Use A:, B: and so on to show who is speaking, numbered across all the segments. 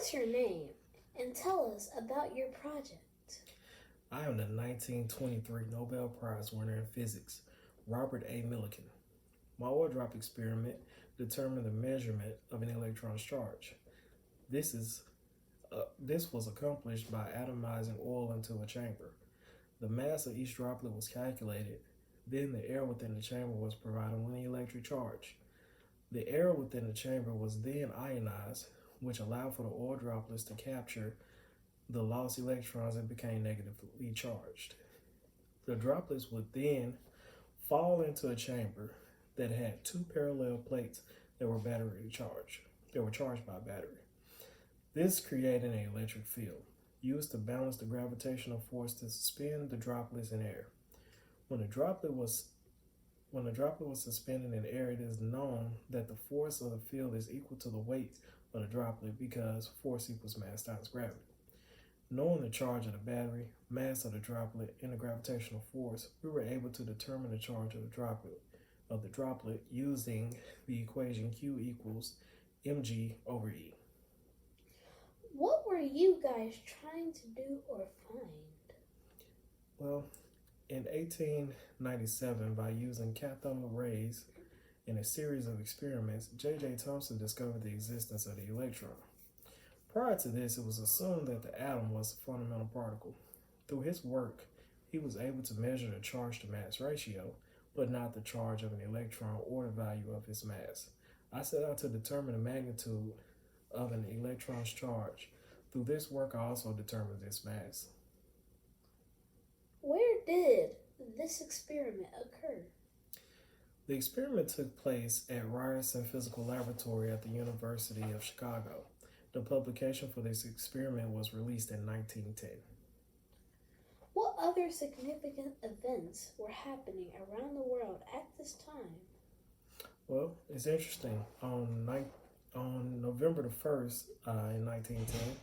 A: What's your name? And tell us about your project.
B: I am the 1923 Nobel Prize winner in physics, Robert A. Millikan. My oil drop experiment determined the measurement of an electron's charge. This was accomplished by atomizing oil into a chamber. The mass of each droplet was calculated. Then the air within the chamber was provided with an electric charge. The air within the chamber was then ionized, which allowed for the oil droplets to capture the lost electrons and became negatively charged. The droplets would then fall into a chamber that had two parallel plates that were battery charged. They were charged by a battery. This created an electric field used to balance the gravitational force to suspend the droplets in air. When the droplet was suspended in air, it is known that the force of the field is equal to the weight of the droplet because force equals mass times gravity. Knowing the charge of the battery, mass of the droplet, and the gravitational force, we were able to determine the charge of the droplet using the equation Q equals mg over E.
A: What were you guys trying to do or find?
B: Well, in 1897, by using cathode rays in a series of experiments, J.J. Thomson discovered the existence of the electron. Prior to this, it was assumed that the atom was a fundamental particle. Through his work, he was able to measure the charge to mass ratio, but not the charge of an electron or the value of its mass. I set out to determine the magnitude of an electron's charge. Through this work, I also determined its mass.
A: Where did this experiment occur?
B: The experiment took place at Ryerson Physical Laboratory at the University of Chicago. The publication for this experiment was released in 1910.
A: What other significant events were happening around the world at this time?
B: Well, it's interesting. On November the 1st, in 1910,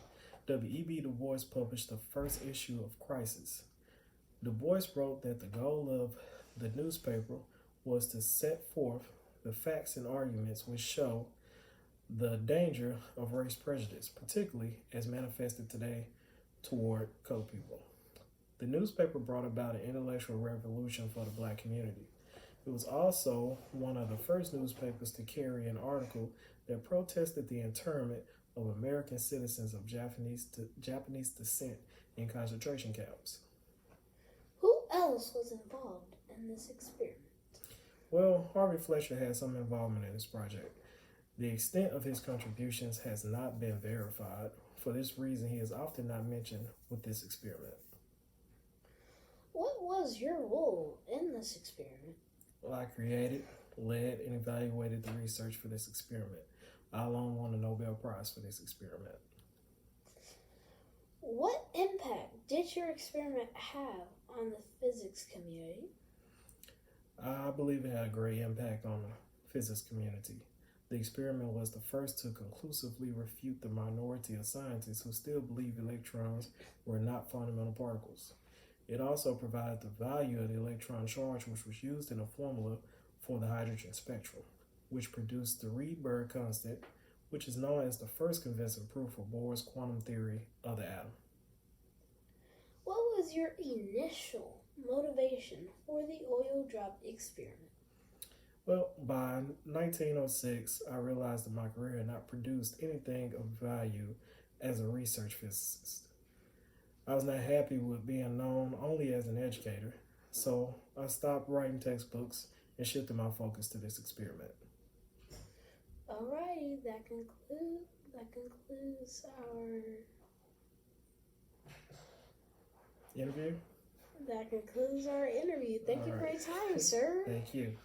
B: W.E.B. Du Bois published the first issue of Crisis. Du Bois wrote that the goal of the newspaper was to set forth the facts and arguments which show the danger of race prejudice, particularly as manifested today toward colored people. The newspaper brought about an intellectual revolution for the black community. It was also one of the first newspapers to carry an article that protested the internment of American citizens of Japanese descent in concentration camps.
A: Who else was involved in this experiment?
B: Well, Harvey Fletcher had some involvement in this project. The extent of his contributions has not been verified. For this reason, he is often not mentioned with this experiment.
A: What was your role in this experiment?
B: Well, I created, led, and evaluated the research for this experiment. I alone won the Nobel Prize for this experiment.
A: What impact did your experiment have on the physics community?
B: I believe it had a great impact on the physics community. The experiment was the first to conclusively refute the minority of scientists who still believe electrons were not fundamental particles. It also provided the value of the electron charge, which was used in a formula for the hydrogen spectrum, which produced the Rydberg constant, which is known as the first convincing proof of Bohr's quantum theory of the atom.
A: What was your initial motivation for the oil drop experiment?
B: Well, by 1906, I realized that my career had not produced anything of value as a research physicist. I was not happy with being known only as an educator, so I stopped writing textbooks and shifted my focus to this experiment.
A: Alrighty, that concludes our
B: Interview?
A: That concludes our interview. Thank you for your time, sir.
B: Thank you.